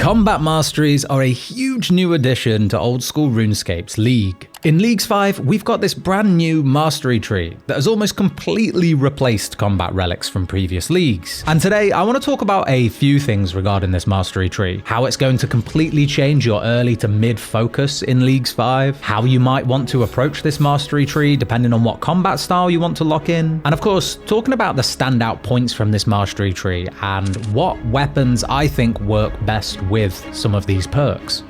Combat Masteries are a huge new addition to old school RuneScape's league. In Leagues 5, we've got this brand new mastery tree that has almost completely replaced combat relics from previous leagues. And today I want to talk about a few things regarding this mastery tree, how it's going to completely change your early to mid focus in Leagues 5, how you might want to approach this mastery tree depending on what combat style you want to lock in, and of course talking about the standout points from this mastery tree and what weapons I think work best with some of these perks.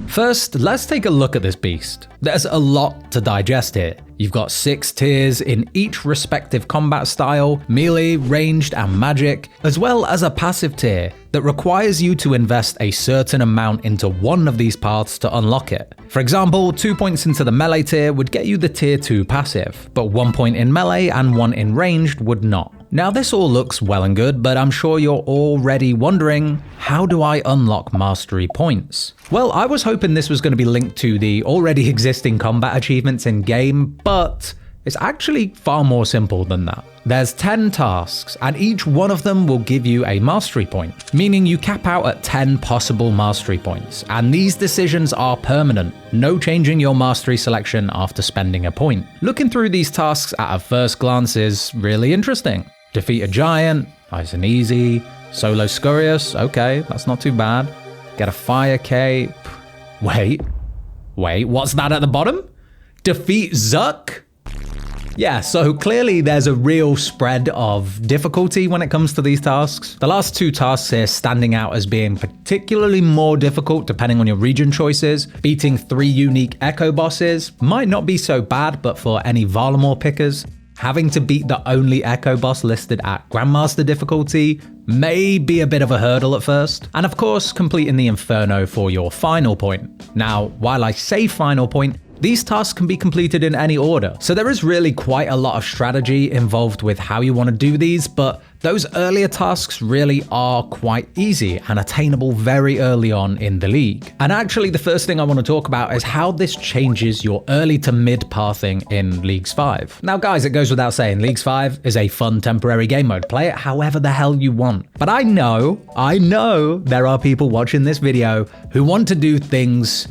First, let's take a look at this beast. There's a lot to digest here. You've got 6 tiers in each respective combat style, melee, ranged, and magic, as well as a passive tier that requires you to invest a certain amount into one of these paths to unlock it. For example, 2 points into the melee tier would get you the tier 2 passive, but 1 point in melee and 1 in ranged would not. Now this all looks well and good, but I'm sure you're already wondering, how do I unlock mastery points? Well, I was hoping this was going to be linked to the already existing combat achievements in game, but it's actually far more simple than that. There's 10 tasks, and each one of them will give you a mastery point, meaning you cap out at 10 possible mastery points, and these decisions are permanent, no changing your mastery selection after spending a point. Looking through these tasks at a first glance is really interesting. Defeat a giant, nice and easy. Solo Scurious, okay, that's not too bad. Get a fire cape. Wait, what's that at the bottom? Defeat Zuck? Yeah, so clearly there's a real spread of difficulty when it comes to these tasks. The last 2 tasks here standing out as being particularly more difficult depending on your region choices. Beating 3 unique echo bosses might not be so bad, but for any Varlamore pickers, having to beat the only echo boss listed at Grandmaster difficulty may be a bit of a hurdle at first. And of course, completing the Inferno for your final point. Now, while I say final point, these tasks can be completed in any order, so there is really quite a lot of strategy involved with how you want to do these, but those earlier tasks really are quite easy and attainable very early on in the league. And actually the first thing I want to talk about is how this changes your early to mid pathing in Leagues 5. Now guys, it goes without saying, Leagues 5 is a fun temporary game mode. Play it however the hell you want. But I know there are people watching this video who want to do things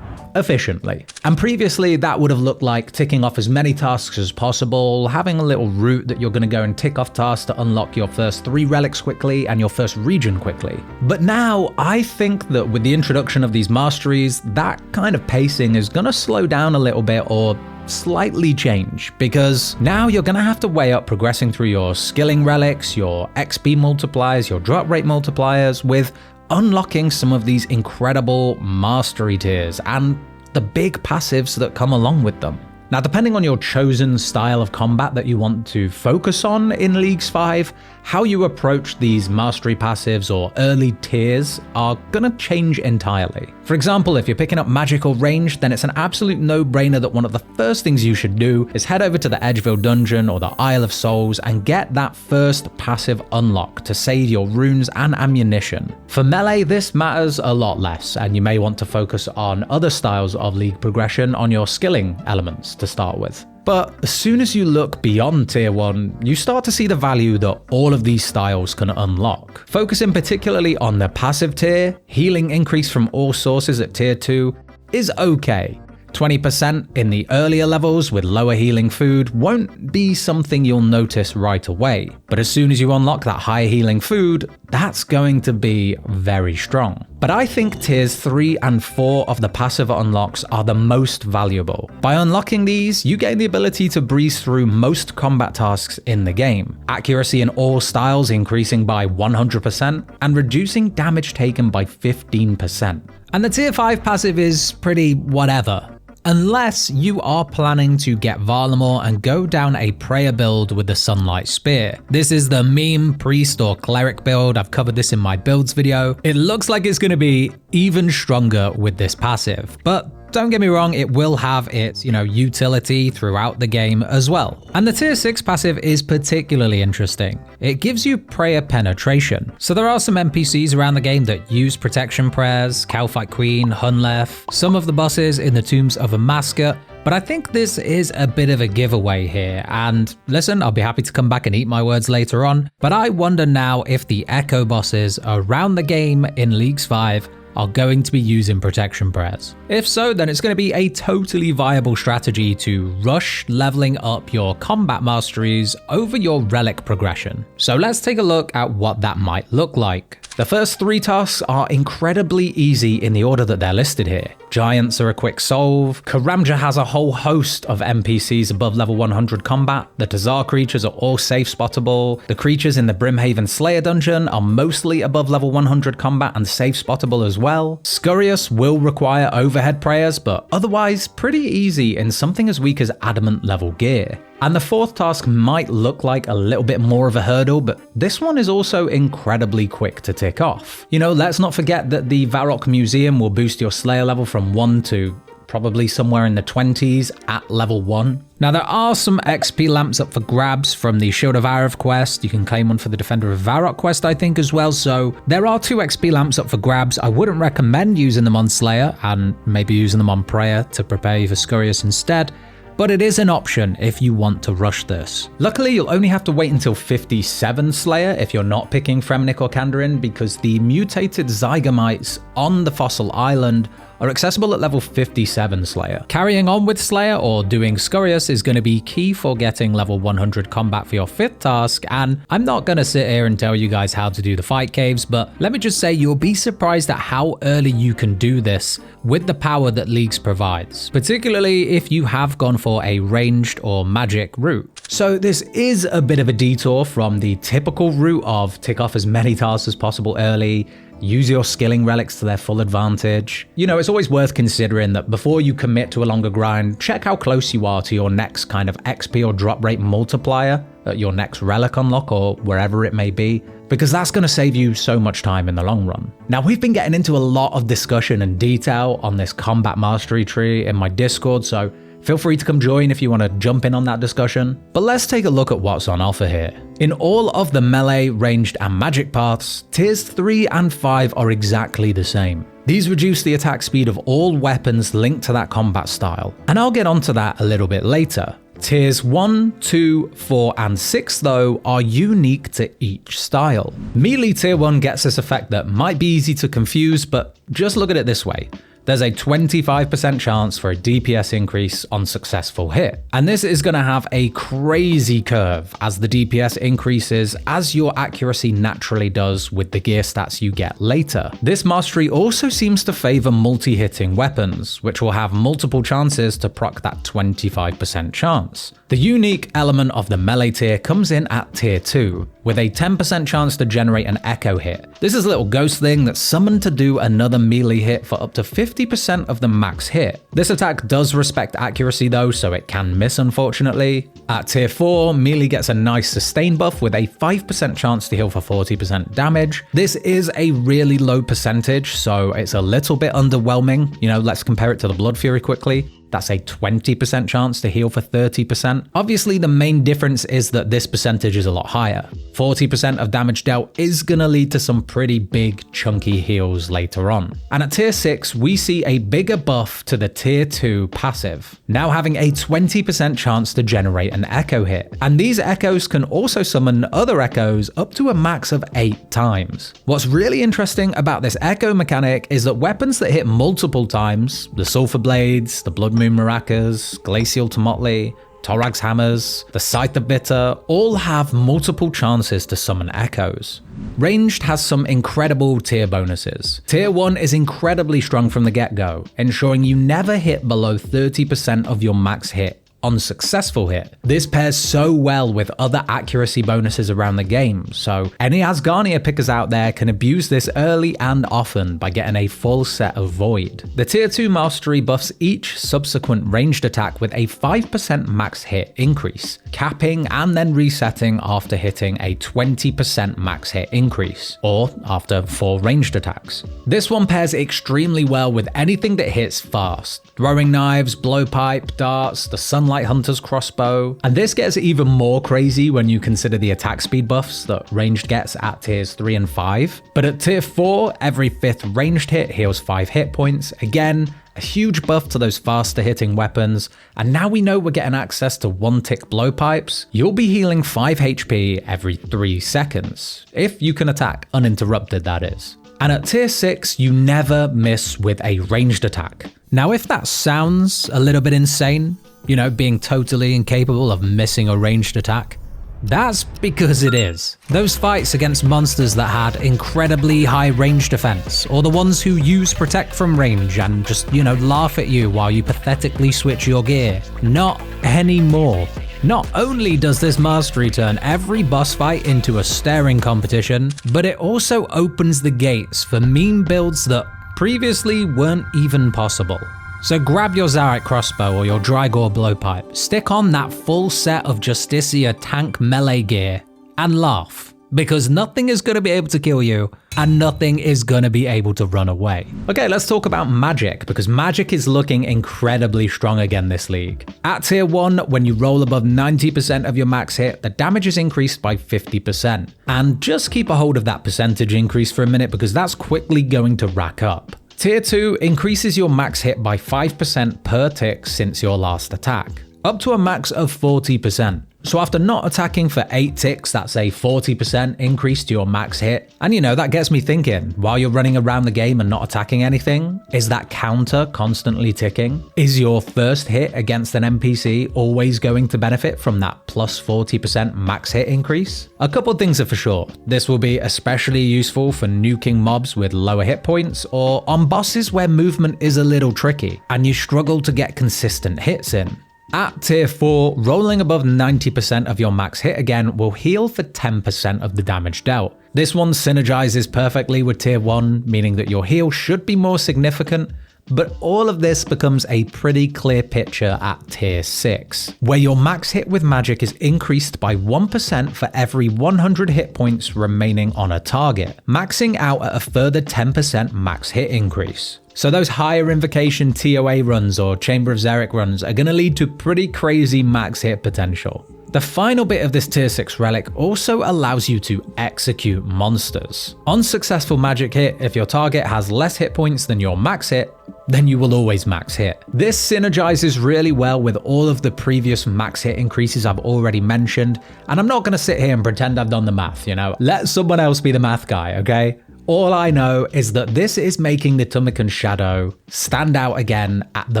efficiently. And previously that would have looked like ticking off as many tasks as possible, having a little route that you're going to go and tick off tasks to unlock your first 3 relics quickly and your first region quickly. But now I think that with the introduction of these masteries, that kind of pacing is going to slow down a little bit or slightly change, because now you're going to have to weigh up progressing through your skilling relics, your XP multipliers, your drop rate multipliers with unlocking some of these incredible mastery tiers and the big passives that come along with them. Now, depending on your chosen style of combat that you want to focus on in Leagues 5, how you approach these mastery passives or early tiers are gonna change entirely. For example, if you're picking up magic or range, then it's an absolute no-brainer that one of the first things you should do is head over to the Edgeville dungeon or the Isle of Souls and get that first passive unlock to save your runes and ammunition. For melee, this matters a lot less, and you may want to focus on other styles of league progression on your skilling elements to start with. But as soon as you look beyond tier 1, you start to see the value that all of these styles can unlock. Focusing particularly on the passive tier, healing increase from all sources at tier 2 is okay. 20% in the earlier levels with lower healing food won't be something you'll notice right away, but as soon as you unlock that higher healing food, that's going to be very strong. But I think tiers 3 and 4 of the passive unlocks are the most valuable. By unlocking these, you gain the ability to breeze through most combat tasks in the game, accuracy in all styles increasing by 100% and reducing damage taken by 15%. And the tier 5 passive is pretty whatever, unless you are planning to get Varlamore and go down a prayer build with the Sunlight Spear. This is the meme priest or cleric build. I've covered this in my builds video. It looks like it's going to be even stronger with this passive, but don't get me wrong, it will have its, utility throughout the game as well. And the tier 6 passive is particularly interesting. It gives you prayer penetration. So there are some NPCs around the game that use protection prayers, Calfight Queen, Hunlef, some of the bosses in the Tombs of Amaska, but I think this is a bit of a giveaway here. And listen, I'll be happy to come back and eat my words later on, but I wonder now if the echo bosses around the game in Leagues 5 are going to be using protection prayers. If so, then it's going to be a totally viable strategy to rush leveling up your combat masteries over your relic progression. So let's take a look at what that might look like. The first 3 tasks are incredibly easy in the order that they're listed here. Giants are a quick solve, Karamja has a whole host of NPCs above level 100 combat, the Tazar creatures are all safe spottable, the creatures in the Brimhaven Slayer dungeon are mostly above level 100 combat and safe spottable as well. Scurius will require overhead prayers, but otherwise pretty easy in something as weak as Adamant level gear. And the 4th task might look like a little bit more of a hurdle, but this one is also incredibly quick to tick off. You know, let's not forget that the Varrock Museum will boost your Slayer level from 1 to probably somewhere in the 20s at level 1. Now there are some XP lamps up for grabs from the Shield of Arav quest. You can claim one for the Defender of Varrock quest I think as well, so there are 2 XP lamps up for grabs. I wouldn't recommend using them on Slayer and maybe using them on Prayer to prepare you for Scurius instead, but it is an option if you want to rush this. Luckily, you'll only have to wait until 57 Slayer if you're not picking Fremnik or Kandarin, because the mutated Zygomites on the Fossil Island are accessible at level 57 Slayer. Carrying on with Slayer or doing Scurius is going to be key for getting level 100 combat for your 5th task, and I'm not going to sit here and tell you guys how to do the fight caves, but let me just say you'll be surprised at how early you can do this with the power that Leagues provides, particularly if you have gone for a ranged or magic route. So this is a bit of a detour from the typical route of tick off as many tasks as possible early, use your skilling relics to their full advantage. You know, it's always worth considering that before you commit to a longer grind, check how close you are to your next kind of XP or drop rate multiplier at your next relic unlock or wherever it may be, because that's going to save you so much time in the long run. Now, we've been getting into a lot of discussion and detail on this combat mastery tree in my Discord, so feel free to come join if you want to jump in on that discussion. But let's take a look at what's on offer here. In all of the melee, ranged, and magic paths, tiers 3 and 5 are exactly the same. These reduce the attack speed of all weapons linked to that combat style, and I'll get onto that a little bit later. Tiers 1, 2, 4, and 6 though are unique to each style. Melee tier 1 gets this effect that might be easy to confuse, but just look at it this way. There's a 25% chance for a DPS increase on successful hit. And this is going to have a crazy curve as the DPS increases as your accuracy naturally does with the gear stats you get later. This mastery also seems to favor multi-hitting weapons, which will have multiple chances to proc that 25% chance. The unique element of the melee tier comes in at tier 2, with a 10% chance to generate an echo hit. This is a little ghost thing that's summoned to do another melee hit for up to 50% of the max hit. This attack does respect accuracy though, so it can miss unfortunately. At tier 4, melee gets a nice sustain buff with a 5% chance to heal for 40% damage. This is a really low percentage, so it's a little bit underwhelming. You know, let's compare it to the Blood Fury quickly. That's a 20% chance to heal for 30%. Obviously, the main difference is that this percentage is a lot higher. 40% of damage dealt is gonna lead to some pretty big chunky heals later on. And at tier 6, we see a bigger buff to the tier 2 passive, now having a 20% chance to generate an echo hit. And these echoes can also summon other echoes up to a max of 8 times. What's really interesting about this echo mechanic is that weapons that hit multiple times, the Sulphur Blades, the Blood Moon Maracas, Glacial Tomotley, Torag's Hammers, the Scythe of Bitter, all have multiple chances to summon echoes. Ranged has some incredible tier bonuses. Tier 1 is incredibly strong from the get-go, ensuring you never hit below 30% of your max hit on successful hit. This pairs so well with other accuracy bonuses around the game, so any Asgarnia pickers out there can abuse this early and often by getting a full set of Void. The tier 2 mastery buffs each subsequent ranged attack with a 5% max hit increase, capping and then resetting after hitting a 20% max hit increase, or after 4 ranged attacks. This one pairs extremely well with anything that hits fast. Throwing knives, blowpipe, darts, the Sunlight Hunter's crossbow, and this gets even more crazy when you consider the attack speed buffs that ranged gets at tiers 3 and 5. But at tier 4, every 5th ranged hit heals 5 hit points, again, a huge buff to those faster hitting weapons, and now we know we're getting access to 1-tick blowpipes. You'll be healing 5 HP every 3 seconds, if you can attack uninterrupted that is. And at tier 6, you never miss with a ranged attack. Now if that sounds a little bit insane, you know, being totally incapable of missing a ranged attack, that's because it is. Those fights against monsters that had incredibly high range defense, or the ones who use protect from range and just, you know, laugh at you while you pathetically switch your gear. Not anymore. Not only does this mastery turn every boss fight into a staring competition, but it also opens the gates for meme builds that previously weren't even possible. So grab your Zarek crossbow or your Drygore blowpipe, stick on that full set of Justicia tank melee gear, and laugh. Because nothing is going to be able to kill you, and nothing is going to be able to run away. Okay, let's talk about magic, because magic is looking incredibly strong again this league. At tier 1, when you roll above 90% of your max hit, the damage is increased by 50%. And just keep a hold of that percentage increase for a minute, because that's quickly going to rack up. Tier 2 increases your max hit by 5% per tick since your last attack, up to a max of 40%. So after not attacking for 8 ticks, that's a 40% increase to your max hit. And you know, that gets me thinking, while you're running around the game and not attacking anything, is that counter constantly ticking? Is your first hit against an NPC always going to benefit from that plus 40% max hit increase? A couple things are for sure. This will be especially useful for nuking mobs with lower hit points, or on bosses where movement is a little tricky and you struggle to get consistent hits in. At tier 4, rolling above 90% of your max hit again will heal for 10% of the damage dealt. This one synergizes perfectly with tier 1, meaning that your heal should be more significant, but all of this becomes a pretty clear picture at tier 6, where your max hit with magic is increased by 1% for every 100 hit points remaining on a target, maxing out at a further 10% max hit increase. So those higher invocation TOA runs or Chamber of Zarek runs are going to lead to pretty crazy max hit potential. The final bit of this tier 6 relic also allows you to execute monsters. On successful magic hit, if your target has less hit points than your max hit, then you will always max hit. This synergizes really well with all of the previous max hit increases I've already mentioned, and I'm not going to sit here and pretend I've done the math, you know. Let someone else be the math guy, okay? All I know is that this is making the Tummican Shadow stand out again at the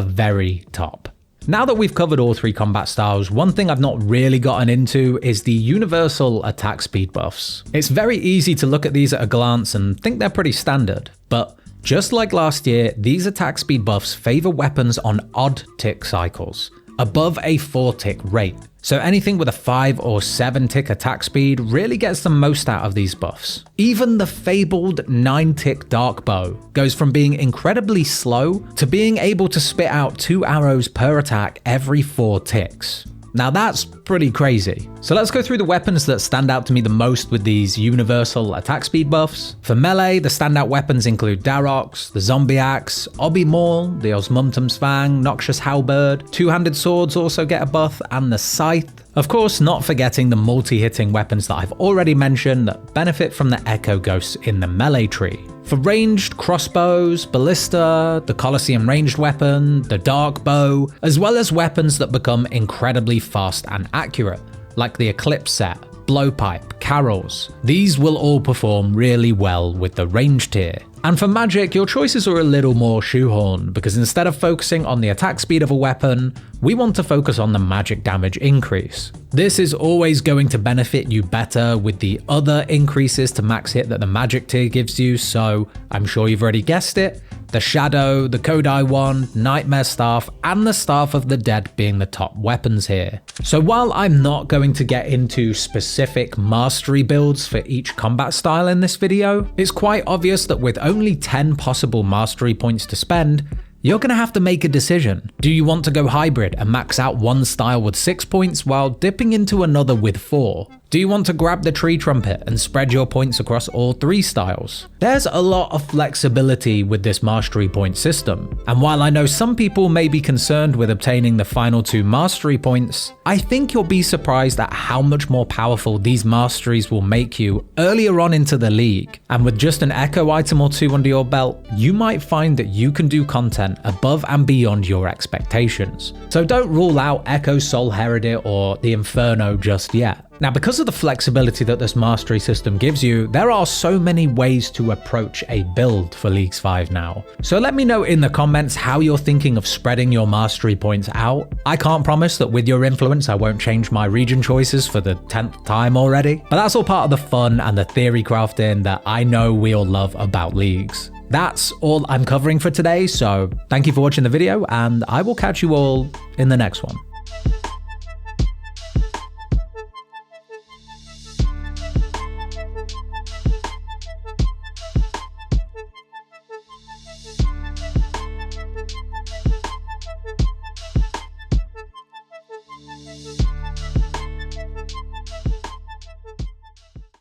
very top. Now that we've covered all 3 combat styles, one thing I've not really gotten into is the universal attack speed buffs. It's very easy to look at these at a glance and think they're pretty standard, but just like last year, these attack speed buffs favor weapons on odd tick cycles, above a 4 tick rate. So anything with a 5 or 7 tick attack speed really gets the most out of these buffs. Even the fabled 9 tick dark bow goes from being incredibly slow to being able to spit out 2 arrows per attack every 4 ticks. Now that's pretty crazy. So let's go through the weapons that stand out to me the most with these universal attack speed buffs. For melee, the standout weapons include Darox, the Zombie Axe, Obi Maul, the Osmumtum's Fang, Noxious Halberd, two-handed swords also get a buff, and the Scythe. Of course, not forgetting the multi-hitting weapons that I've already mentioned that benefit from the Echo Ghosts in the melee tree. For ranged, crossbows, ballista, the Colosseum ranged weapon, the dark bow, as well as weapons that become incredibly fast and accurate, like the Eclipse set, blowpipe, carols. These will all perform really well with the range tier. And for magic, your choices are a little more shoehorned, because instead of focusing on the attack speed of a weapon, we want to focus on the magic damage increase. This is always going to benefit you better with the other increases to max hit that the magic tier gives you, so I'm sure you've already guessed it. The Shadow, the Kodai Wand, Nightmare Staff, and the Staff of the Dead being the top weapons here. So while I'm not going to get into specific mastery builds for each combat style in this video, it's quite obvious that with only 10 possible mastery points to spend, you're going to have to make a decision. Do you want to go hybrid and max out one style with 6 points while dipping into another with 4? Do you want to grab the Tree Trumpet and spread your points across all 3 styles? There's a lot of flexibility with this mastery point system, and while I know some people may be concerned with obtaining the final 2 mastery points, I think you'll be surprised at how much more powerful these masteries will make you earlier on into the league. And with just an Echo item or 2 under your belt, you might find that you can do content above and beyond your expectations. So don't rule out Echo Soul Heredit or the Inferno just yet. Now, because of the flexibility that this mastery system gives you, there are so many ways to approach a build for Leagues 5 now. So let me know in the comments how you're thinking of spreading your mastery points out. I can't promise that with your influence I won't change my region choices for the 10th time already, but that's all part of the fun and the theory crafting that I know we all love about Leagues. That's all I'm covering for today, so thank you for watching the video, and I will catch you all in the next one.